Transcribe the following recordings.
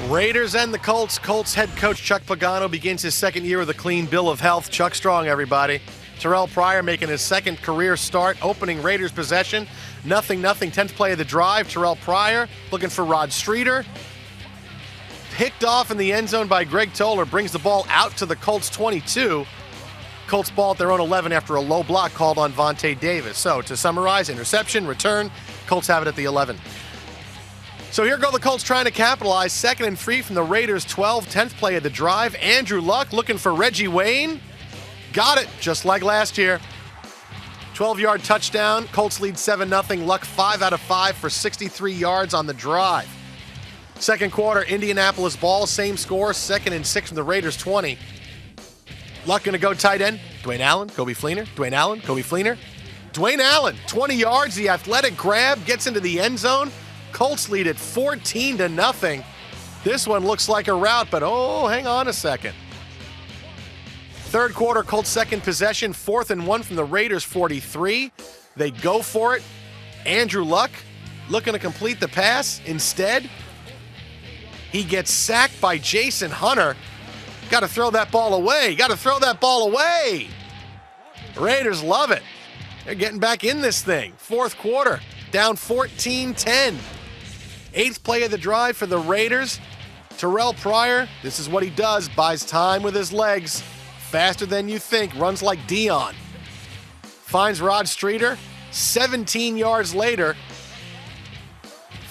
Raiders and the Colts. Colts head coach Chuck Pagano begins his second year with a clean bill of health. Chuck Strong, everybody. Terrell Pryor making his second career start, opening Raiders possession. 0-0, 10th play of the drive. Terrell Pryor looking for Rod Streeter. Picked off in the end zone by Greg Toller, brings the ball out to the Colts 22. Colts ball at their own 11 after a low block called on Vontae Davis. So to summarize, interception, return, Colts have it at the 11. So here go the Colts trying to capitalize. 2nd and 3 from the Raiders 12, 10th play of the drive. Andrew Luck looking for Reggie Wayne. Got it, just like last year. 12-yard touchdown. Colts lead 7-0. Luck 5 out of 5 for 63 yards on the drive. Second quarter, Indianapolis ball, same score. 2nd and 6 from the Raiders 20. Luck going to go tight end. Dwayne Allen, Kobe Fleener. Dwayne Allen, Kobe Fleener. Dwayne Allen, 20 yards. The athletic grab gets into the end zone. Colts lead at 14-0. This one looks like a rout, but oh, hang on a second. Third quarter, Colts second possession, 4th and 1 from the Raiders 43. They go for it. Andrew Luck looking to complete the pass. Instead, he gets sacked by Jason Hunter. Got to throw that ball away. Got to throw that ball away. The Raiders love it. They're getting back in this thing. Fourth quarter, down 14-10. 8th play of the drive for the Raiders. Terrell Pryor, this is what he does, buys time with his legs. Faster than you think, runs like Dion. Finds Rod Streeter, 17 yards later.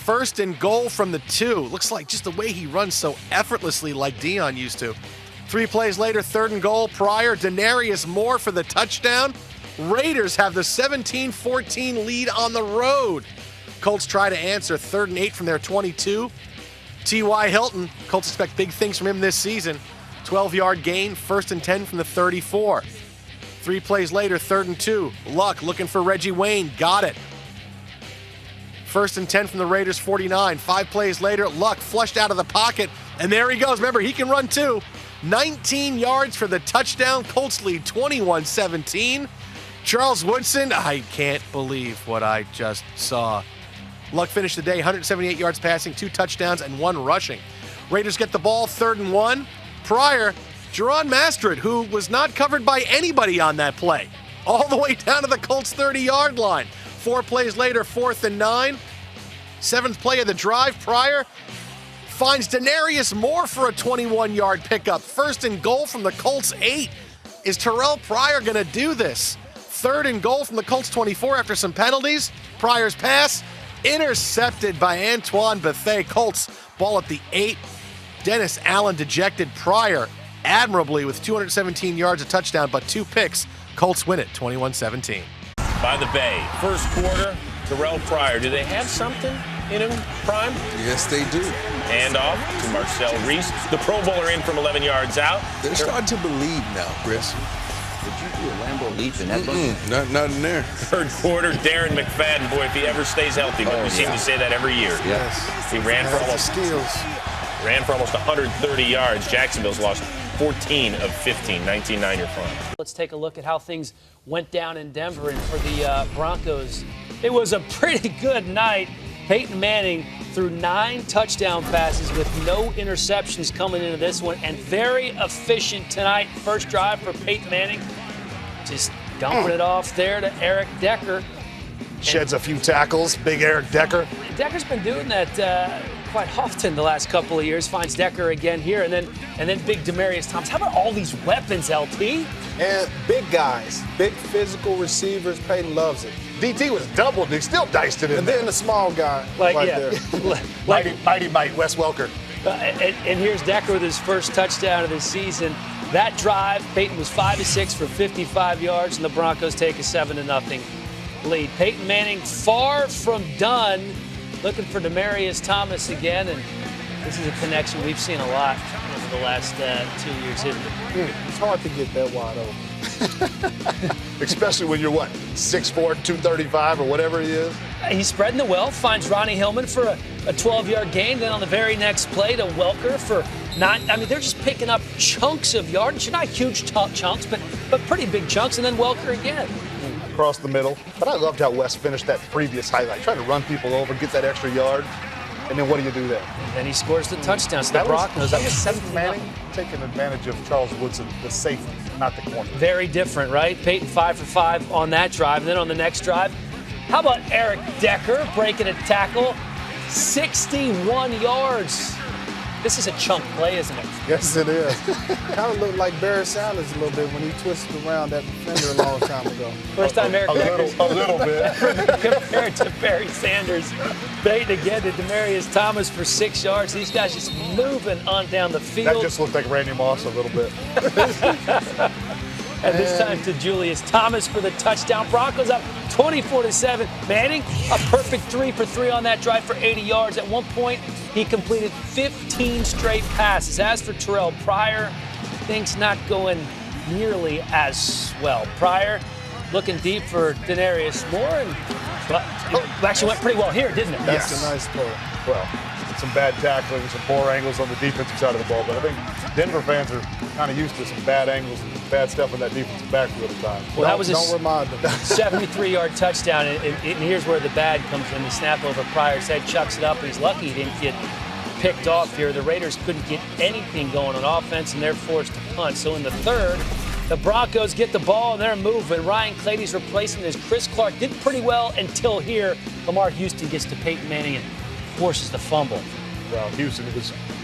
1st and goal from the 2. Looks like just the way he runs so effortlessly like Dion used to. 3 plays later, 3rd and goal. Pryor, Denarius Moore for the touchdown. Raiders have the 17-14 lead on the road. Colts try to answer 3rd and 8 from their 22. T.Y. Hilton, Colts expect big things from him this season. 12-yard gain, 1st and 10 from the 34. 3 plays later, 3rd and 2. Luck looking for Reggie Wayne, got it. 1st and 10 from the Raiders 49. 5 plays later, Luck flushed out of the pocket, and there he goes. Remember, he can run too. 19 yards for the touchdown. Colts lead 21-17. Charles Woodson, I can't believe what I just saw. Luck finished the day, 178 yards passing, 2 touchdowns, and 1 rushing. Raiders get the ball, 3rd and 1. Pryor, Jerron Mastert, who was not covered by anybody on that play, all the way down to the Colts' 30-yard line. 4 plays later, 4th and 9. 7th play of the drive, Pryor finds Denarius Moore for a 21-yard pickup. 1st and goal from the Colts' 8. Is Terrell Pryor going to do this? 3rd and goal from the Colts' 24 after some penalties. Pryor's pass intercepted by Antoine Bethea. Colts ball at the 8. Dennis Allen dejected Pryor admirably with 217 yards, a touchdown, but 2 picks. Colts win it 21-17. By the Bay, first quarter, Terrell Pryor. Do they have something in him, Prime? Yes, they do. Hand off to Marcel Reese. The Pro Bowler in from 11 yards out. They're starting to believe now, Chris. Did you do a Lambeau leap in that book? Not in there. Third quarter, Darren McFadden, boy, if he ever stays healthy, but we seem to say that every year. Yes. He ran for almost 130 yards. Jacksonville's lost 14 of 15, 19-9 front. Let's take a look at how things went down in Denver. And for the Broncos, it was a pretty good night. Peyton Manning threw 9 touchdown passes with no interceptions coming into this one, and very efficient tonight. First drive for Peyton Manning, just dumping it off there to Eric Decker. Sheds a few tackles, big Eric Decker. Decker's been doing that quite often the last couple of years. Finds Decker again here, and then big Demaryius Thomas. How about all these weapons, LT? And big guys, big physical receivers. Peyton loves it. DT was doubled. He still diced it in And there. then the small guy there. Mighty Mike, Wes Welker. And here's Decker with his first touchdown of the season. That drive, Peyton was 5 of 6 for 55 yards, and the Broncos take a 7-0 lead. Peyton Manning far from done, looking for Demaryius Thomas again, and this is a connection we've seen a lot over the last 2 years, isn't it? It's hard to get that wide open. Especially when you're, 6'4", 235 or whatever he is? He's spreading the wealth, finds Ronnie Hillman for a 12-yard gain. Then on the very next play to Welker for 9. I mean, they're just picking up chunks of yardage. Not huge chunks, but pretty big chunks. And then Welker again. Across the middle. But I loved how Wes finished that previous highlight, trying to run people over, get that extra yard. And then what do you do there? And he scores the touchdown. So the Broncos up 7 Manning taking advantage of Charles Woodson, the safety, not the corner. Very different, right? Peyton 5 for 5 on that drive. And then on the next drive, how about Eric Decker breaking a tackle? 61 yards. This is a chunk play, isn't it? Yes, it is. Kind of looked like Barry Sanders a little bit when he twisted around that defender a long time ago. First time Eric Decker A little bit. compared to Barry Sanders. Peyton again to Demaryius Thomas for 6 yards. These guys just moving on down the field. That just looked like Randy Moss a little bit. And this time to Julius Thomas for the touchdown. Broncos up 24-7. Manning, a perfect 3 for 3 on that drive for 80 yards. At one point, he completed 15 straight passes. As for Terrell Pryor, things not going nearly as well. Pryor looking deep for Denarius Moore, and it actually went pretty well here, didn't it? That's a nice play. Well, some bad tackling, some poor angles on the defensive side of the ball. But I think Denver fans are kind of used to some bad angles and bad stuff in that defensive backfield at times. Well, that was Don't remind them. 73-yard touchdown, and here's where the bad comes in. The snap over Pryor's head, chucks it up. He's lucky he didn't get picked off here. The Raiders couldn't get anything going on offense, and they're forced to punt. So in the third, the Broncos get the ball, and they're moving. Ryan Clady's replacing as Chris Clark did pretty well until here. Lamar Houston gets to Peyton Manning and forces the fumble. Well, Houston,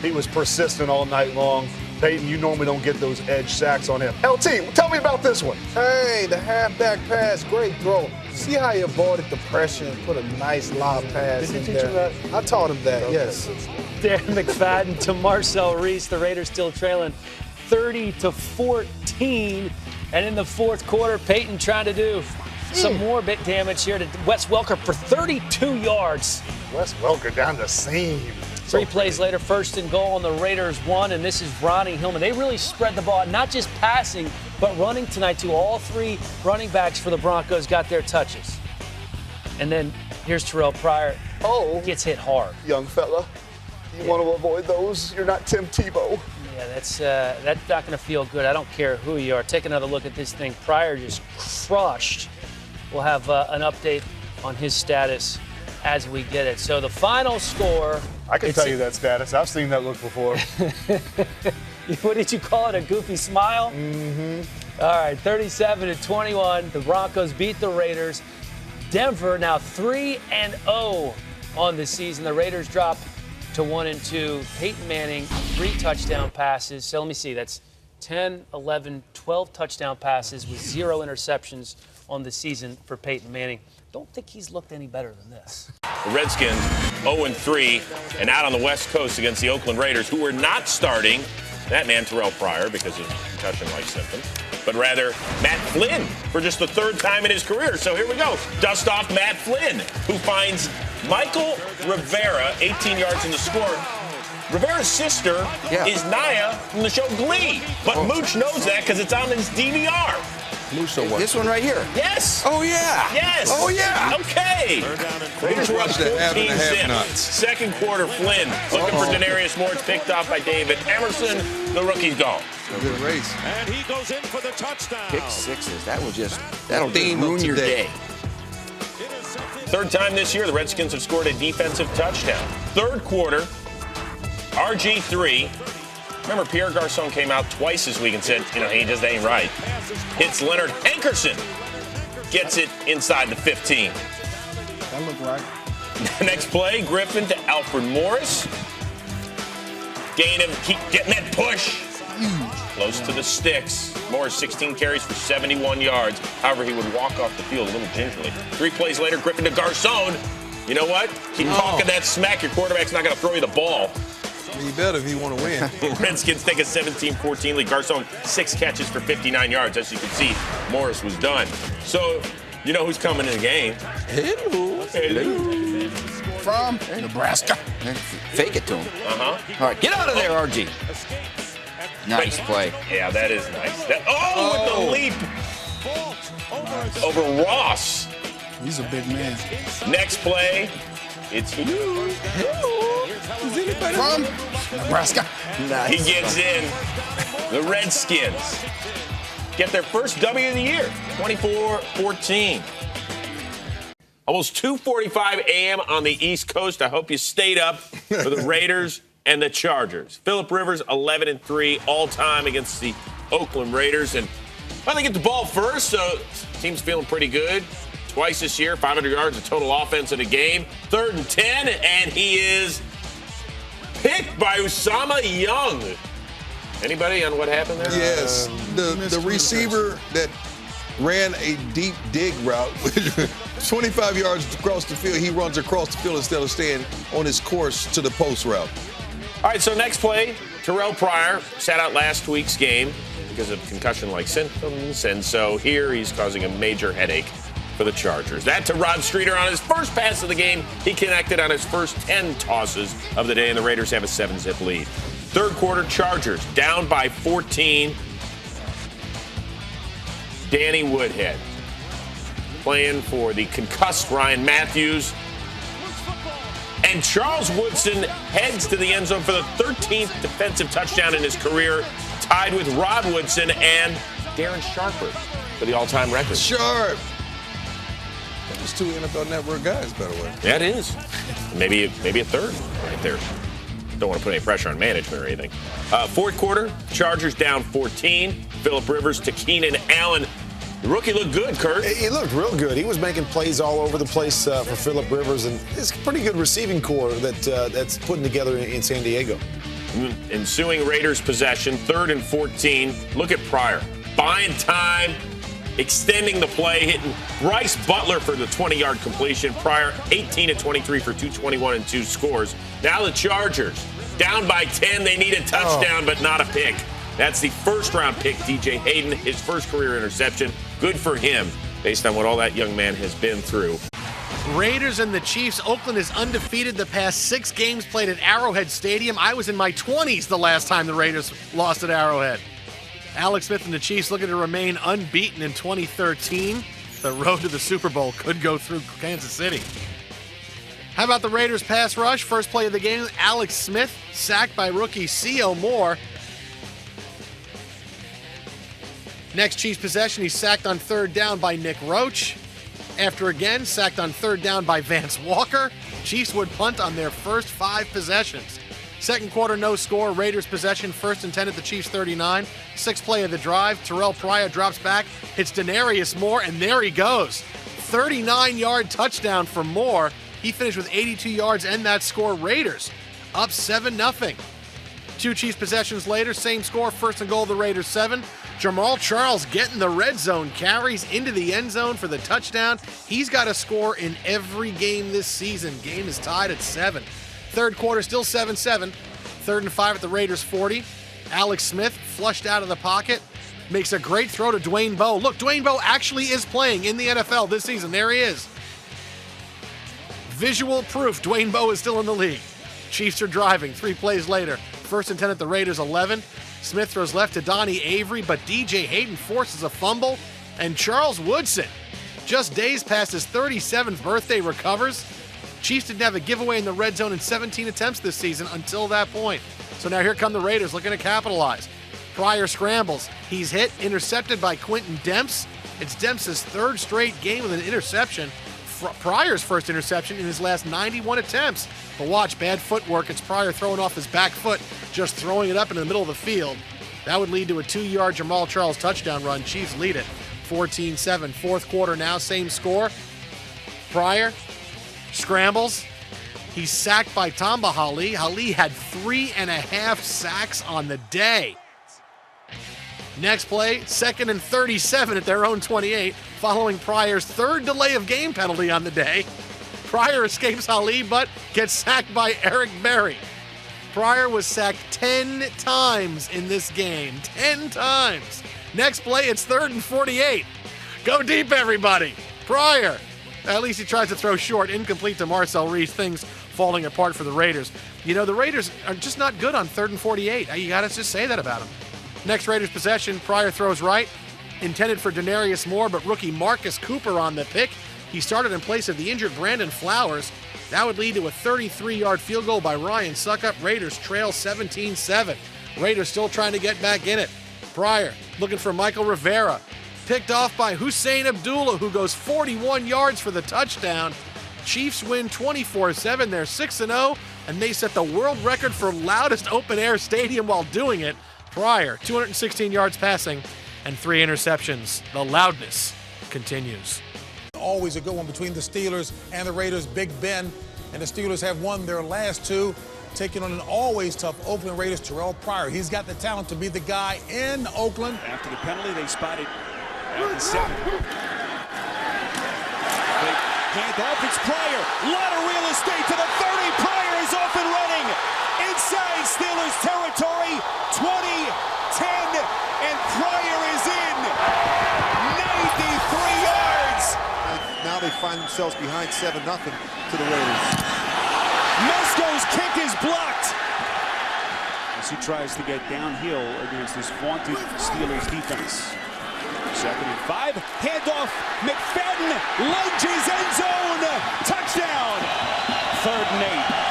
he was persistent all night long. Peyton, you normally don't get those edge sacks on him. LT, tell me about this one. Hey, the halfback pass, great throw. See how he avoided the pressure and put a nice lob pass Did in you teach there? him that? I taught him that, Okay. yes. Darren McFadden to Marcel Reese. The Raiders still trailing 30-14. And in the fourth quarter, Peyton trying to do some more bit damage here to Wes Welker for 32 yards. Wes Welker down the seam. 3 plays later, 1st and goal on the Raiders 1, and this is Ronnie Hillman. They really spread the ball, not just passing, but running tonight too. All 3 running backs for the Broncos got their touches. And then here's Terrell Pryor. Gets hit hard. Young fella, you want to avoid those. You're not Tim Tebow. Yeah, that's not going to feel good. I don't care who you are. Take another look at this thing. Pryor just crushed. We'll have an update on his status as we get it. So the final score. I can tell you that status. I've seen that look before. What did you call it? A goofy smile? Mm-hmm. All right, 37-21. The Broncos beat the Raiders. Denver now 3-0 on the season. The Raiders drop to 1-2. Peyton Manning, 3 touchdown passes. So let me see. That's 10, 11, 12 touchdown passes with 0 interceptions on the season for Peyton Manning. Don't think he's looked any better than this. The Redskins 0-3 and out on the West Coast against the Oakland Raiders, who were not starting that man Terrell Pryor because of concussion-like symptoms, but rather Matt Flynn for just the 3rd time in his career. So here we go. Dust off Matt Flynn, who finds Michael Rivera 18 yards in the score. Rivera's sister is Naya from the show Glee, but Mooch knows that because it's on his DVR. This one right here. Yes. Oh, yeah. Yes. Oh, yeah. Okay. Raiders were up Watch that half and 14 a half zips. nuts. Second quarter, Flynn looking for Denarius Moore. It's picked off by David Emerson. The rookie's gone. Good race. And he goes in for the touchdown. Pick sixes. That'll just Theme of ruin your today. day. 3rd time this year, the Redskins have scored a defensive touchdown. 3rd quarter, RG3. Remember, Pierre Garçon came out twice this week and said, he just ain't right. Hits Leonard Hankerson. Gets it inside the 15. That looked right. Next play, Griffin to Alfred Morris. Gain him, keep getting that push. Close to the sticks. Morris 16 carries for 71 yards. However, he would walk off the field a little gingerly. 3 plays later, Griffin to Garçon. You know what? Keep talking that smack. Your quarterback's not going to throw you the ball. He better if he want to win. Redskins take a 17-14 lead. Garçon, 6 catches for 59 yards. As you can see, Morris was done. So, you know who's coming in the game. Hello. From Nebraska. Fake it to him. Uh-huh. All right, get out of there, RG. Nice play. Yeah, that is nice. With the leap over Ross. He's a big man. Next play, it's Is anybody From Nebraska. He gets in. The Redskins get their first W of the year, 24-14. Almost 2:45 a.m. on the East Coast. I hope you stayed up for the Raiders and the Chargers. Phillip Rivers, 11-3 all-time against the Oakland Raiders. And well, they get the ball first, so team's feeling pretty good. Twice this year, 500 yards of total offense in a game. 3rd and 10, and he is picked by Usama Young. Anybody on what happened there? Yes, the receiver that ran a deep dig route, 25 yards across the field. He runs across the field instead of staying on his course to the post route. All right, so next play, Terrell Pryor sat out last week's game because of concussion-like symptoms, and so here he's causing a major headache for the Chargers. That to Rod Streeter on his first pass of the game. He connected on his first 10 tosses of the day, and the Raiders have a 7-zip lead. 3rd quarter, Chargers down by 14. Danny Woodhead playing for the concussed Ryan Matthews. And Charles Woodson heads to the end zone for the 13th defensive touchdown in his career, tied with Rod Woodson and Darren Sharper for the all-time record. Sharp. There's 2 NFL Network guys, by the way. Yeah, it is. Maybe a third right there. Don't want to put any pressure on management or anything. 4th quarter, Chargers down 14. Phillip Rivers to Keenan Allen. The rookie looked good, Kurt. He looked real good. He was making plays all over the place for Phillip Rivers, and it's a pretty good receiving core that's putting together in San Diego. Ensuing Raiders possession, 3rd and 14. Look at Pryor. Buying time, extending the play, hitting Bryce Butler for the 20-yard completion. Pryor, 18-23 for 221 and 2 scores. Now the Chargers, down by 10. They need a touchdown, but not a pick. That's the 1st-round pick, DJ Hayden, his first career interception. Good for him, based on what all that young man has been through. Raiders and the Chiefs. Oakland is undefeated the past 6 games played at Arrowhead Stadium. I was in my 20s the last time the Raiders lost at Arrowhead. Alex Smith and the Chiefs looking to remain unbeaten in 2013. The road to the Super Bowl could go through Kansas City. How about the Raiders pass rush? First play of the game, Alex Smith sacked by rookie C.O. Moore. Next Chiefs possession, he's sacked on 3rd down by Nick Roach. After again, sacked on 3rd down by Vance Walker. Chiefs would punt on their first 5 possessions. 2nd quarter, no score. Raiders possession, 1st and 10 at the Chiefs 39. 6th play of the drive. Terrell Pryor drops back, hits Denarius Moore, and there he goes. 39-yard touchdown for Moore. He finished with 82 yards and that score. Raiders up 7-0. 2 Chiefs possessions later, same score, 1st and goal, the Raiders 7. Jamal Charles getting the red zone carries into the end zone for the touchdown. He's got a score in every game this season. Game is tied at 7. 3rd quarter, still 7-7. 3rd and 5 at the Raiders 40. Alex Smith flushed out of the pocket. Makes a great throw to Dwayne Bowe. Look, Dwayne Bowe actually is playing in the NFL this season. There he is. Visual proof Dwayne Bowe is still in the league. Chiefs are driving. 3 plays later. 1st and 10 at the Raiders 11. Smith throws left to Donnie Avery, but DJ Hayden forces a fumble. And Charles Woodson, just days past his 37th birthday, recovers. Chiefs didn't have a giveaway in the red zone in 17 attempts this season until that point. So now here come the Raiders looking to capitalize. Pryor scrambles. He's hit, intercepted by Quentin Demps. It's Demps' 3rd straight game with an interception. Pryor's first interception in his last 91 attempts. But watch, bad footwork. It's Pryor throwing off his back foot, just throwing it up in the middle of the field. That would lead to a 2-yard Jamal Charles touchdown run. Chiefs lead it 14-7. 4th quarter now, same score. Pryor scrambles. He's sacked by Tamba Hali. Hali had 3.5 sacks on the day. Next play, 2nd and 37 at their own 28, following Pryor's 3rd delay of game penalty on the day. Pryor escapes Ali, but gets sacked by Eric Berry. Pryor was sacked 10 times in this game. 10 times. Next play, it's 3rd and 48. Go deep, everybody. Pryor. At least he tries to throw short. Incomplete to Marcel Reese. Things falling apart for the Raiders. You know, the Raiders are just not good on 3rd and 48. You got to just say that about them. Next Raiders possession, Pryor throws right. Intended for Denarius Moore, but rookie Marcus Cooper on the pick. He started in place of the injured Brandon Flowers. That would lead to a 33-yard field goal by Ryan Suckup. Raiders trail 17-7. Raiders still trying to get back in it. Pryor looking for Michael Rivera. picked off by Hussein Abdullah, who goes 41 yards for the touchdown. Chiefs win 24-7. They're 6-0, and they set the world record for loudest open-air stadium while doing it. Pryor, 216 yards passing and 3 interceptions. The loudness continues. Always a good one between the Steelers and the Raiders. Big Ben and the Steelers have won their last 2, taking on an always tough Oakland Raiders, Terrell Pryor. He's got the talent to be the guy in Oakland. After the penalty, they spotted at the 7. They hand off, it's Pryor. Lot of real estate to the 30. Pryor is off and running. Inside Steelers territory, 20, 10, and Pryor is in. 93 yards. Now they find themselves behind 7-0 to the Raiders. Mesco's kick is blocked as he tries to get downhill against this vaunted Steelers defense. 2nd and 5, handoff, McFadden lunges, end zone, touchdown. 3rd and 8.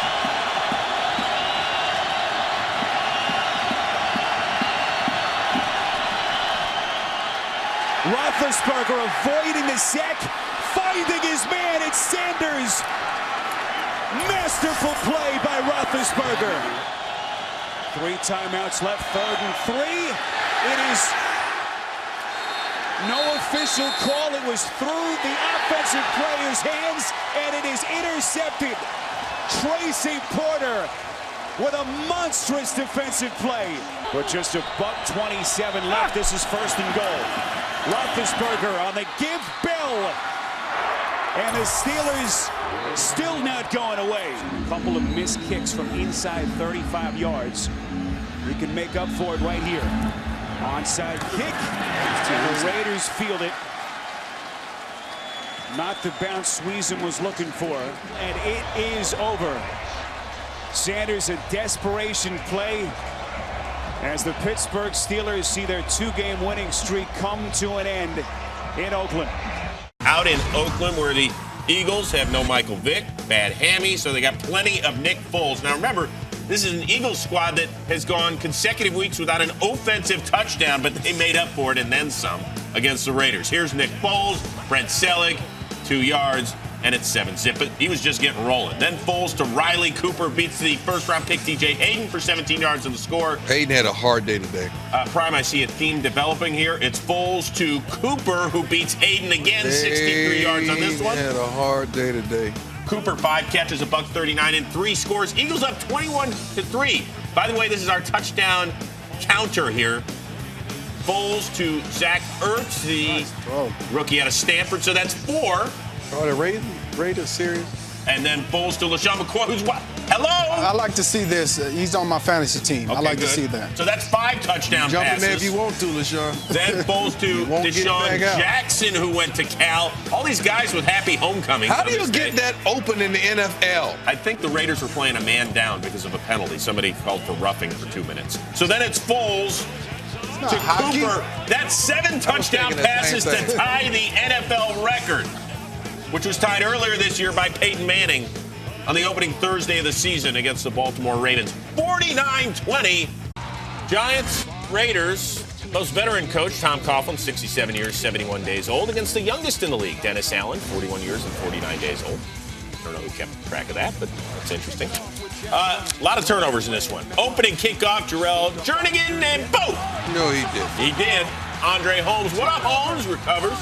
Roethlisberger avoiding the sack, finding his man, it's Sanders. Masterful play by Roethlisberger. 3 timeouts left, 3rd and 3. It is no official call. It was through the offensive player's hands, and it is intercepted. Tracy Porter with a monstrous defensive play. But just $1:27 left. This is 1st and goal. Roethlisberger on the give Bill. And the Steelers still not going away. A couple of missed kicks from inside 35 yards. He can make up for it right here. Onside kick. The Raiders field it. Not the bounce Sweezum was looking for. And it is over. Sanders, a desperation play as the Pittsburgh Steelers see their 2-game winning streak come to an end in Oakland. Out in Oakland, where the Eagles have no Michael Vick, bad hammy, so they got plenty of Nick Foles. Now remember, this is an Eagles squad that has gone consecutive weeks without an offensive touchdown, but they made up for it and then some against the Raiders. Here's Nick Foles, Brent Selig, 2 yards, and it's 7-zip. But he was just getting rolling. Then Foles to Riley Cooper, beats the first-round pick DJ Hayden for 17 yards in the score. Hayden had a hard day today. Prime, I see a theme developing here. It's Foles to Cooper, who beats Hayden again, 63 yards on this one. Had a hard day today. Cooper, 5 catches, $139 and 3 scores. Eagles up 21-3. By the way, this is our touchdown counter here. Foles to Zach Ertz, the rookie out of Stanford. So that's 4. Oh, the Raiders serious? And then Foles to LaShawn McCoy, who's what? Hello? I like to see this. He's on my fantasy team. Okay, I like good. to see that. So that's 5 touchdown Jump passes. in there if you want to, LaShawn. Then Foles to Deshaun Jackson, who went to Cal. All these guys with happy homecomings. How do you get that open in the NFL? I think the Raiders were playing a man down because of a penalty. Somebody called for roughing for 2 minutes. So then it's Foles to Cooper. That's 7 touchdown passes to tie the NFL record, which was tied earlier this year by Peyton Manning on the opening Thursday of the season against the Baltimore Ravens. 49-20. Giants, Raiders. Most veteran coach, Tom Coughlin, 67 years, 71 days old, against the youngest in the league, Dennis Allen, 41 years and 49 days old. I don't know who kept track of that, but that's interesting. A lot of turnovers in this one. Opening kickoff, Jarrell Jernigan, and boom! No, he did. He did. Andre Holmes, what up, Holmes? Recovers.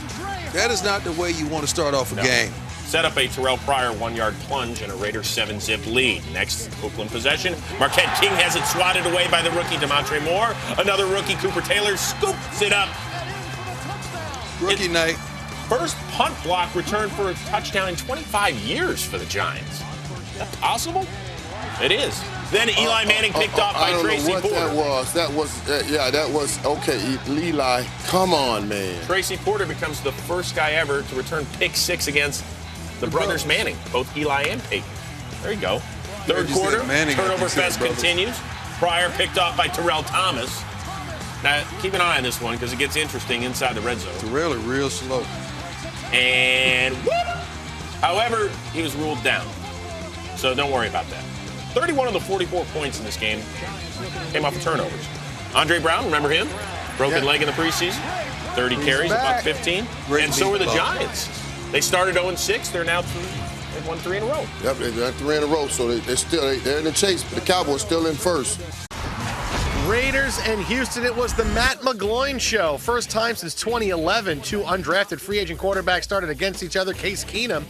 That is not the way you want to start off a game. Set up a Terrell Pryor 1-yard plunge and a Raiders 7-zip lead. Next Oakland possession, Marquette King has it swatted away by the rookie DeMontre Moore. Another rookie, Cooper Taylor, scoops it up. Rookie night. First punt block return for a touchdown in 25 years for the Giants. Is that possible? It is. Then Eli Manning picked off by Tracy Porter. That was okay. Eli, come on, man. Tracy Porter becomes the first guy ever to return pick 6 against the brothers Manning, both Eli and Peyton. There you go. Third quarter, turnover fest continues. Pryor picked off by Terrell Thomas. Now, keep an eye on this one because it gets interesting inside the red zone. Terrell is real slow. And whoop! However, he was ruled down. So don't worry about that. 31 of the 44 points in this game came off of turnovers. Andre Brown, remember him? Broken leg in the preseason. 30 carries, $115. And so are the Giants. They started 0-6. They're now they've won 3 in a row. Yep, they've won 3 in a row, so they're in the chase. But the Cowboys still in first. Raiders and Houston, it was the Matt McGloin show. First time since 2011, 2 undrafted free agent quarterbacks started against each other. Case Keenum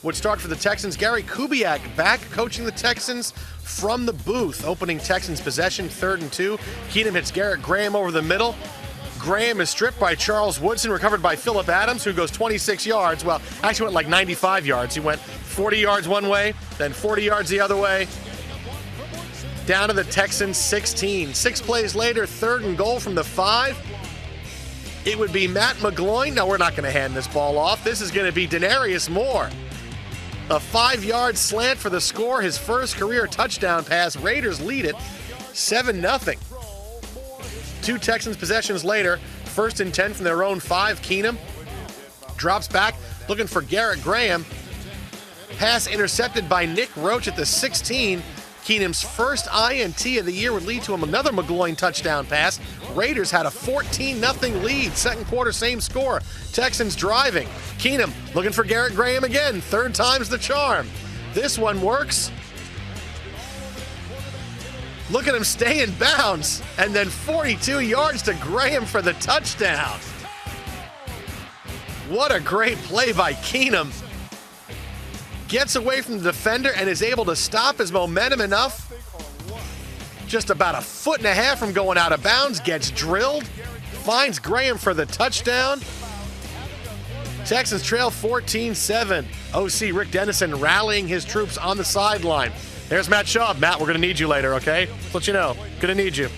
would start for the Texans. Gary Kubiak back coaching the Texans from the booth. Opening Texans possession, 3rd and 2. Keenum hits Garrett Graham over the middle. Graham is stripped by Charles Woodson, recovered by Phillip Adams, who goes 26 yards. Well, actually went like 95 yards. He went 40 yards one way, then 40 yards the other way. Down to the Texans 16. 6 plays later, 3rd and goal from the 5. It would be Matt McGloin. No, we're not going to hand this ball off. This is going to be Denarius Moore. A 5-yard slant for the score. His first career touchdown pass. Raiders lead it 7-0. 2 Texans possessions later. 1st and 10 from their own 5. Keenum drops back looking for Garrett Graham. Pass intercepted by Nick Roach at the 16. Keenum's first INT of the year would lead to another McGloin touchdown pass. Raiders had a 14-0 lead. Second quarter, same score. Texans driving. Keenum looking for Garrett Graham again. 3rd time's the charm. This one works. Look at him stay in bounds. And then 42 yards to Graham for the touchdown. What a great play by Keenum. Gets away from the defender and is able to stop his momentum enough. Just about 1.5 feet from going out of bounds. Gets drilled. Finds Graham for the touchdown. Texans trail 14-7. OC Rick Dennison rallying his troops on the sideline. There's Matt Schaub. Matt, we're going to need you later, okay? Let's let you know. Going to need you.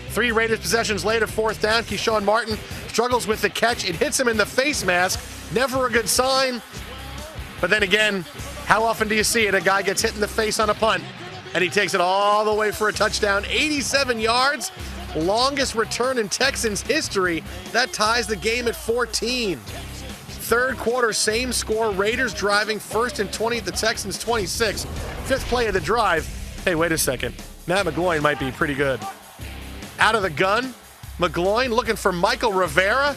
3 Raiders possessions later, 4th down. Keyshawn Martin struggles with the catch. It hits him in the face mask. Never a good sign. But then again, how often do you see it? A guy gets hit in the face on a punt, and he takes it all the way for a touchdown. 87 yards, longest return in Texans history. That ties the game at 14. 3rd quarter, same score. Raiders driving, 1st and 20 at the Texans 26. 5th play of the drive. Hey, wait a second. Matt McGloin might be pretty good. Out of the gun, McGloin looking for Michael Rivera.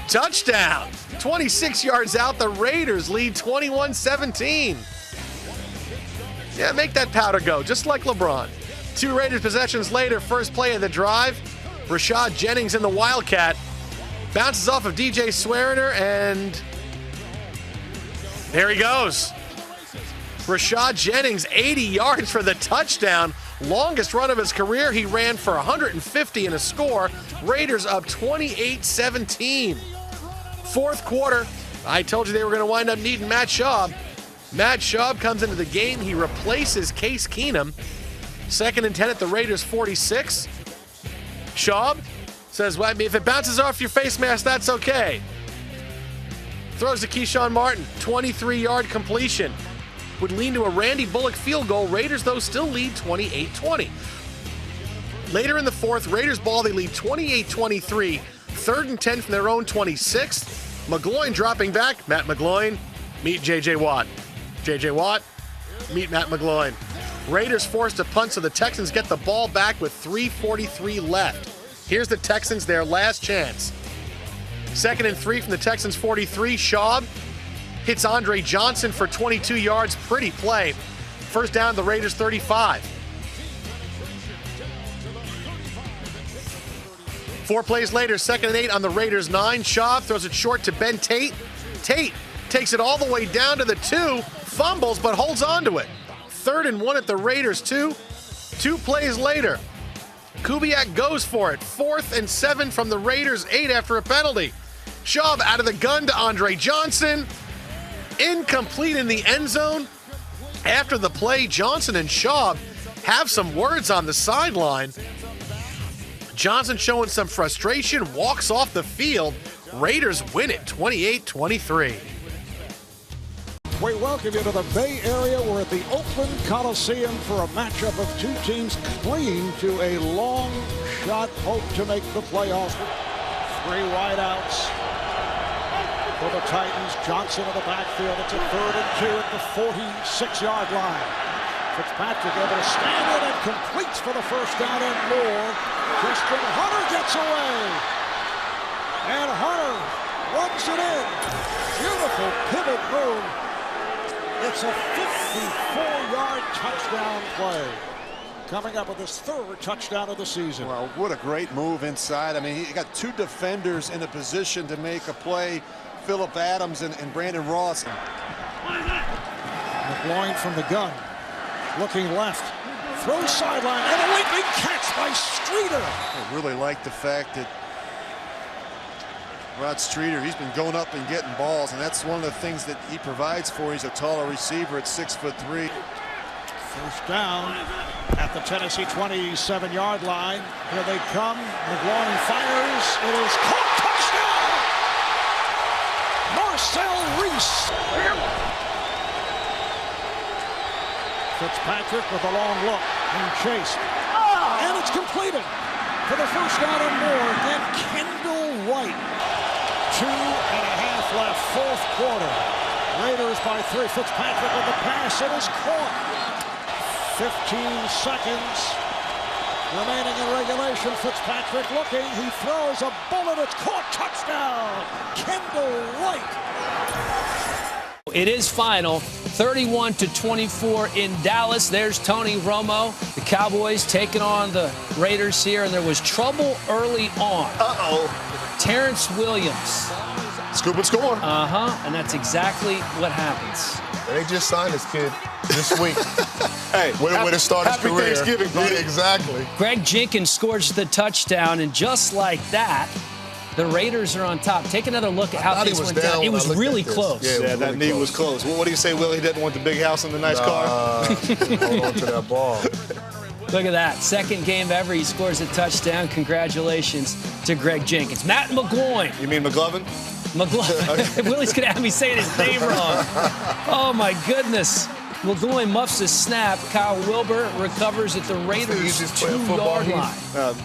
Touchdown. 26 yards out, the Raiders lead 21-17. Yeah, make that powder go, just like LeBron. 2 Raiders possessions later, 1st play of the drive. Rashad Jennings in the Wildcat. Bounces off of DJ Sweariner, and there he goes. Rashad Jennings, 80 yards for the touchdown. Longest run of his career. He ran for 150 and a score. Raiders up 28-17. 4th quarter, I told you they were going to wind up needing Matt Schaub. Matt Schaub comes into the game. He replaces Case Keenum. 2nd and 10 at the Raiders 46. Schaub says, well, if it bounces off your face mask, that's okay. Throws to Keyshawn Martin. 23-yard completion. Would lead to a Randy Bullock field goal. Raiders, though, still lead 28-20. Later in the 4th, Raiders ball, they lead 28-23. 3rd and 10 from their own 26th. McGloin dropping back. Matt McGloin, meet J.J. Watt. J.J. Watt, meet Matt McGloin. Raiders forced a punt, so the Texans get the ball back with 3:43 left. Here's the Texans, their last chance. 2nd and 3 from the Texans 43. Schaub hits Andre Johnson for 22 yards. Pretty play. 1st down, the Raiders 35. 4 plays later, 2nd and 8 on the Raiders 9. Schaub throws it short to Ben Tate. Tate takes it all the way down to the 2, fumbles but holds on to it. 3rd and 1 at the Raiders 2. 2 plays later, Kubiak goes for it. 4th and 7 from the Raiders 8 after a penalty. Schaub out of the gun to Andre Johnson. Incomplete in the end zone. After the play, Johnson and Schaub have some words on the sideline. Johnson showing some frustration, walks off the field. Raiders win it 28-23. We welcome you to the Bay Area. We're at the Oakland Coliseum for a matchup of 2 teams clinging to a long shot hope to make the playoffs. 3 wideouts for the Titans. Johnson in the backfield. It's a 3rd and 2 at the 46-yard line. Fitzpatrick able to stand in and completes for the 1st down and more. Christian Hunter gets away. And Hunter runs it in. Beautiful pivot move. It's a 54-yard touchdown play. Coming up with his third touchdown of the season. Well, what a great move inside. I mean, he got two defenders in a position to make a play. Phillip Adams and Brandon Ross. McGloin from the gun. Looking left. Throws sideline. And a leaping catch by Streeter. I really like the fact that Rod Streeter, he's been going up and getting balls, and that's one of the things that he provides for. He's a taller receiver at 6'3". First down at the Tennessee 27-yard line. Here they come. McGloin fires. It is caught. Touchdown! Marcel Reese. Fitzpatrick with a long look and chase. And it's completed for the first down and more. Again, Kendall Wright. 2.5 left, fourth quarter. Raiders by 3. Fitzpatrick with the pass. It is caught. 15 seconds remaining in regulation. Fitzpatrick looking. He throws a bullet. It's caught. Touchdown. Kendall Wright. It is final, 31-24 in Dallas. There's Tony Romo. The Cowboys taking on the Raiders here, and there was trouble early on. Terrence Williams. Scoop and score. And that's exactly what happens. They just signed this kid this week. Hey, way to start his career. Happy Thanksgiving, buddy. Yeah, exactly. Greg Jenkins scores the touchdown, and just like that, the Raiders are on top. Take another look at how things went down. It was really close. Yeah, that knee was close. Well, what do you say, Willie? He doesn't want the big house and the nice car? Hold on to that ball. Look at that. Second game ever. He scores a touchdown. Congratulations to Greg Jenkins. Matt McGloin. You mean McGlovin? McGloin. Willie's going to have me saying his name wrong. Oh, my goodness. McGloin muffs his snap. Kyle Wilbur recovers at the Raiders' 2-yard line.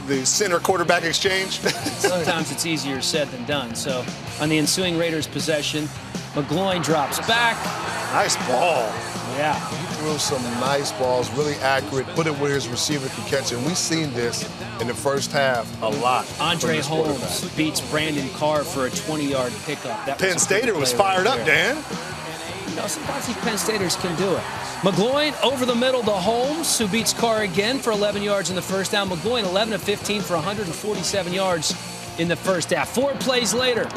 The center quarterback exchange. Sometimes it's easier said than done. So on the ensuing Raiders possession, McGloin drops back. Nice ball. Yeah. He threw some nice balls, really accurate, put it where his receiver could catch it. And we've seen this in the first half a lot. Andre Holmes beats Brandon Carr for a 20-yard pickup. That Penn Stater was fired up, Dan. You know, sometimes these Penn Staters can do it. McGloin over the middle to Holmes, who beats Carr again for 11 yards in the first down. McGloin 11 of 15 for 147 yards in the first half. 4 plays later,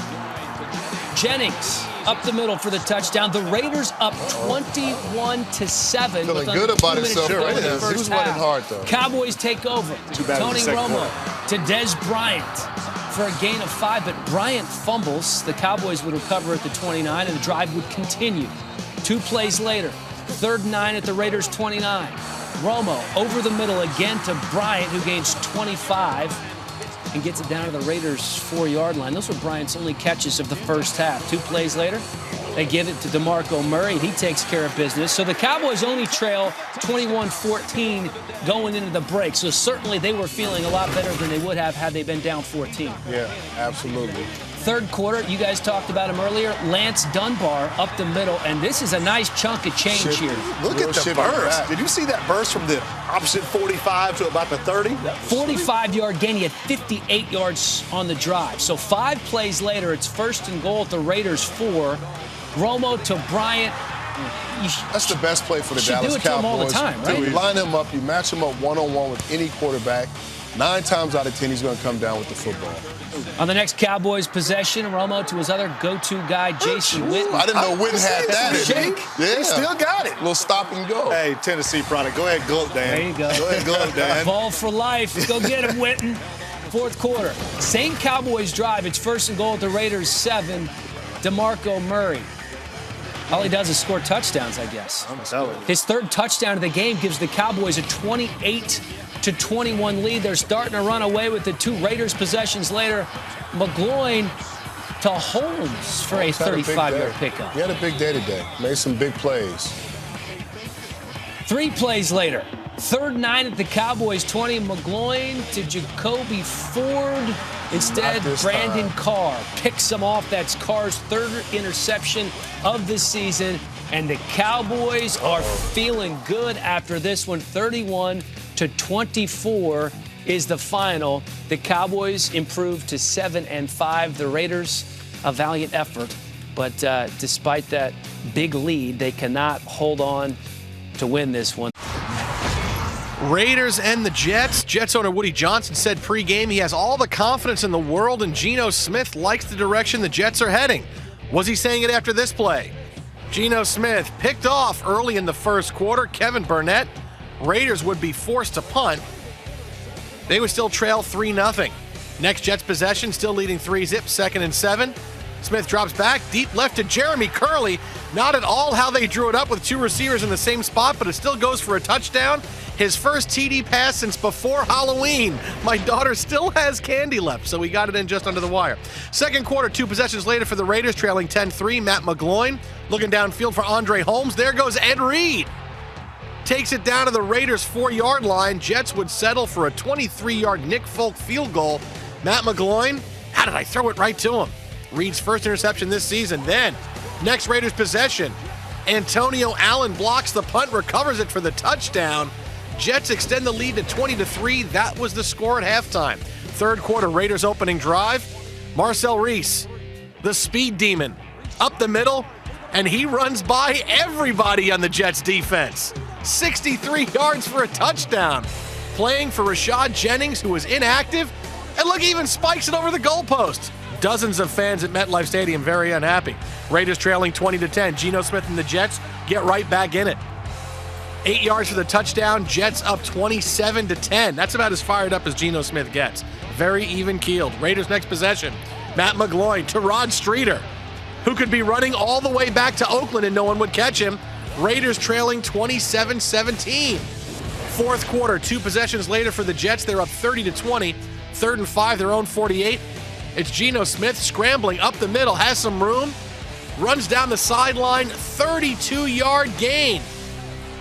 Jennings up the middle for the touchdown. The Raiders up 21-7. Feeling good about himself right now. He was running hard, though. Cowboys take over. Tony Romo to Dez Bryant for a gain of 5, but Bryant fumbles. The Cowboys would recover at the 29, and the drive would continue. 2 plays later, 3rd and 9 at the Raiders' 29. Romo over the middle again to Bryant, who gains 25 and gets it down to the Raiders' 4-yard line. Those were Bryant's only catches of the first half. 2 plays later, they give it to DeMarco Murray, and he takes care of business. So the Cowboys only trail 21-14 going into the break. So certainly they were feeling a lot better than they would have had they been down 14. Yeah, absolutely. Third quarter, you guys talked about him earlier, Lance Dunbar up the middle, and this is a nice chunk of change here. Look at the burst. Did you see that burst from the opposite 45 to about the 30? 45-yard gain. He had 58 yards on the drive. So 5 plays later, it's 1st and goal at the Raiders' 4. Romo to Bryant. That's the best play for the Dallas Cowboys. You do it to him all the time, right? You line him up, you match him up one-on-one with any quarterback. 9 times out of 10, he's going to come down with the football. On the next Cowboys possession, Romo to his other go-to guy, Jason Witten. I didn't know Witten had that. Shake. Yeah. He still got it. Little stop and go. Hey, Tennessee product. Go ahead, gloat, Dan. There you go. Go ahead, gloat, Dan. Ball for life. Go get him, Witten. 4th quarter. Same Cowboys drive. It's 1st and goal at the Raiders' 7. DeMarco Murray. All he does is score touchdowns, I guess. I'm telling you. His 3rd touchdown of the game gives the Cowboys a 28-21 lead. They're starting to run away with the 2 Raiders possessions later. McGloin to Holmes for a 35-yard pickup. He had a big day today. Made some big plays. 3 plays later, 3rd and 9 at the Cowboys' 20. McGloin to Jacoby Ford. Instead, Brandon Carr picks him off. That's Carr's 3rd interception of the season. And the Cowboys are feeling good after this one, 31-24 is the final. The Cowboys improved to 7-5. The Raiders, a valiant effort. But despite that big lead, they cannot hold on to win this one. Raiders and the Jets. Jets owner Woody Johnson said pregame he has all the confidence in the world and Geno Smith likes the direction the Jets are heading. Was he saying it after this play? Geno Smith picked off early in the first quarter. Kevin Burnett. Raiders would be forced to punt. They would still trail 3-0. Next Jets possession, still leading 3-zip, 2nd and 7. Smith drops back, deep left to Jeremy Curley. Not at all how they drew it up with two receivers in the same spot, but it still goes for a touchdown. His first TD pass since before Halloween. My daughter still has candy left, so we got it in just under the wire. Second quarter, 2 possessions later for the Raiders, trailing 10-3. Matt McGloin looking downfield for Andre Holmes. There goes Ed Reed. Takes it down to the Raiders' 4-yard line. Jets would settle for a 23-yard Nick Folk field goal. Matt McGloin, how did I throw it right to him? Reed's first interception this season. Then, next Raiders possession. Antonio Allen blocks the punt, recovers it for the touchdown. Jets extend the lead to 20-3. That was the score at halftime. Third quarter, Raiders opening drive. Marcel Reese, the speed demon, up the middle, and he runs by everybody on the Jets defense. 63 yards for a touchdown. Playing for Rashad Jennings, who was inactive, and look, he even spikes it over the goalpost. Dozens of fans at MetLife Stadium very unhappy. Raiders trailing 20-10. Geno Smith and the Jets get right back in it. 8 yards for the touchdown. Jets up 27-10. That's about as fired up as Geno Smith gets. Very even-keeled. Raiders next possession. Matt McGloin to Rod Streeter, who could be running all the way back to Oakland and no one would catch him. Raiders trailing 27-17. Fourth quarter, 2 possessions later for the Jets. They're up 30-20. 3rd and 5, their own 48. It's Geno Smith scrambling up the middle, has some room, runs down the sideline, 32-yard gain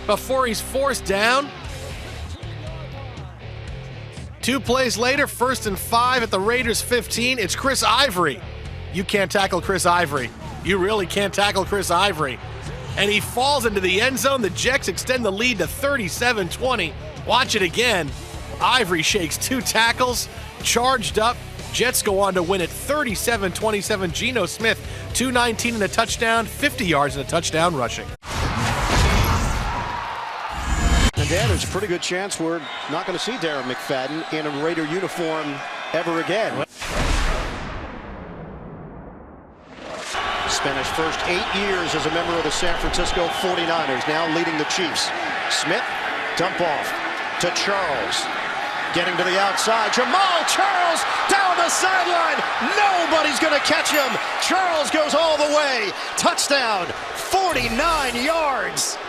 before he's forced down. 2 plays later, 1st and 5 at the Raiders' 15. It's Chris Ivory. You can't tackle Chris Ivory. You really can't tackle Chris Ivory. And he falls into the end zone. The Jets extend the lead to 37-20. Watch it again. Ivory shakes 2 tackles, charged up. Jets go on to win it 37-27. Geno Smith, 219 and a touchdown, 50 yards and a touchdown rushing. And Dan, there's a pretty good chance we're not going to see Darren McFadden in a Raider uniform ever again. Spent his first 8 years as a member of the San Francisco 49ers, now leading the Chiefs. Smith, dump off to Charles. Getting to the outside, Jamal Charles down the sideline. Nobody's going to catch him. Charles goes all the way. Touchdown, 49 yards.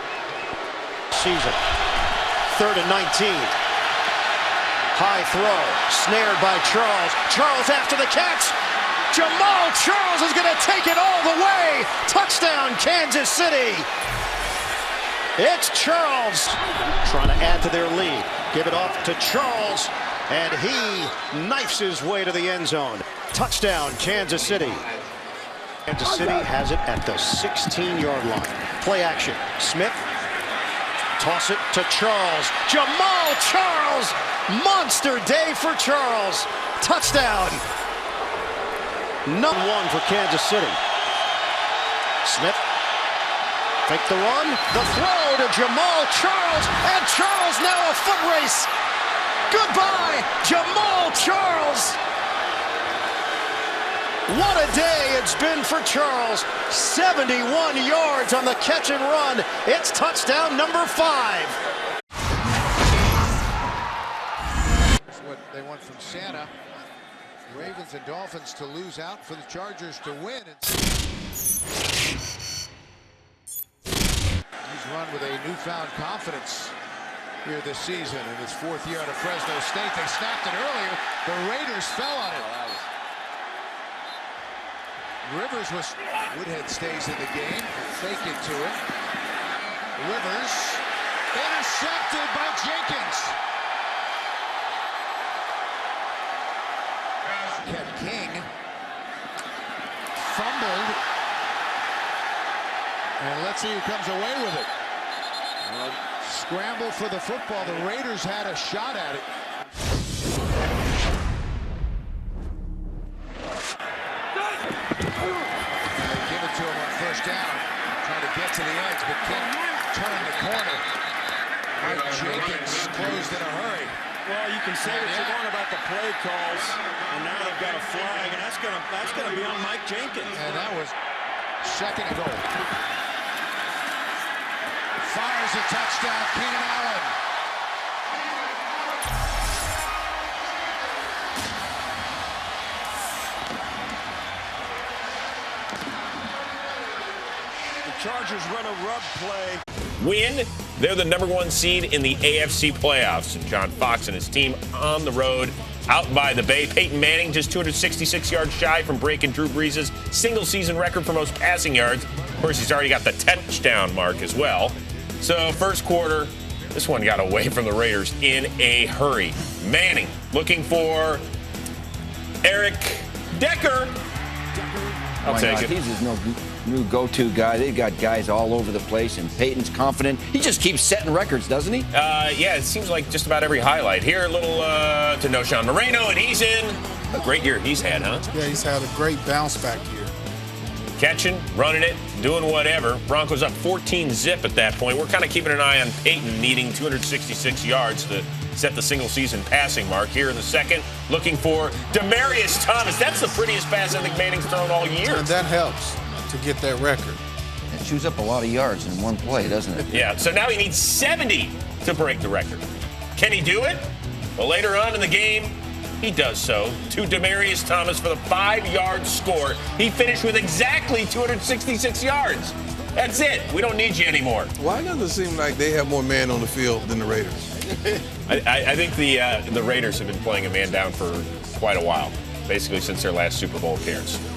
Season, 3rd and 19. High throw, snared by Charles. Charles after the catch. Jamal Charles is going to take it all the way. Touchdown, Kansas City. It's Charles trying to add to their lead. Give it off to Charles, and he knifes his way to the end zone. Touchdown, Kansas City. Kansas City has it at the 16-yard line. Play action. Smith, toss it to Charles. Jamal Charles, monster day for Charles. Touchdown. Number 1 for Kansas City. Smith. Fake the run, the throw to Jamal Charles, and Charles now a foot race. Goodbye, Jamal Charles. What a day it's been for Charles. 71 yards on the catch and run. It's touchdown number 5. That's what they want from Santa. Ravens and Dolphins to lose out, for the Chargers to win. He's run with a newfound confidence here this season in his 4th year out of Fresno State. They snapped it earlier. The Raiders fell on it. Rivers was... Woodhead stays in the game. Fake it to it. Rivers intercepted by Jenkins. Kept King. Fumbled. And let's see who comes away with it. Scramble for the football. The Raiders had a shot at it. to the edge, but can't turn the corner. Mike Jenkins closed in a hurry. Well, you can say what you want about the play calls, and now they've got a flag, and that's gonna be on Mike Jenkins. And that was second and goal. Fires a touchdown, Keenan Allen. The Chargers run a rub play. Win. They're the #1 seed in the AFC playoffs. And John Fox and his team on the road out by the Bay. Peyton Manning just 266 yards shy from breaking Drew Brees' single-season record for most passing yards. Of course, he's already got the touchdown mark as well. So first quarter, this one got away from the Raiders in a hurry. Manning looking for Eric Decker. I'll take it. He's his new go-to guy. They've got guys all over the place, and Peyton's confident. He just keeps setting records, doesn't he? Yeah, it seems like just about every highlight. Here, a little to Noshan Moreno, and he's in. A great year he's had, huh? Yeah, he's had a great bounce back year. Catching, running it, doing whatever. Broncos up 14-zip at that point. We're kind of keeping an eye on Peyton needing 266 yards to set the single-season passing mark. Here in the second, looking for Demaryius Thomas. That's the prettiest pass I think Manning's thrown all year. And that helps to get that record. It chews up a lot of yards in one play, doesn't it? Yeah, so now he needs 70 to break the record. Can he do it? Well, later on in the game, he does so to Demaryius Thomas for the 5-yard score. He finished with exactly 266 yards. That's it. We don't need you anymore. Why does it seem like they have more men on the field than the Raiders? I think the Raiders have been playing a man down for quite a while, basically since their last Super Bowl appearance.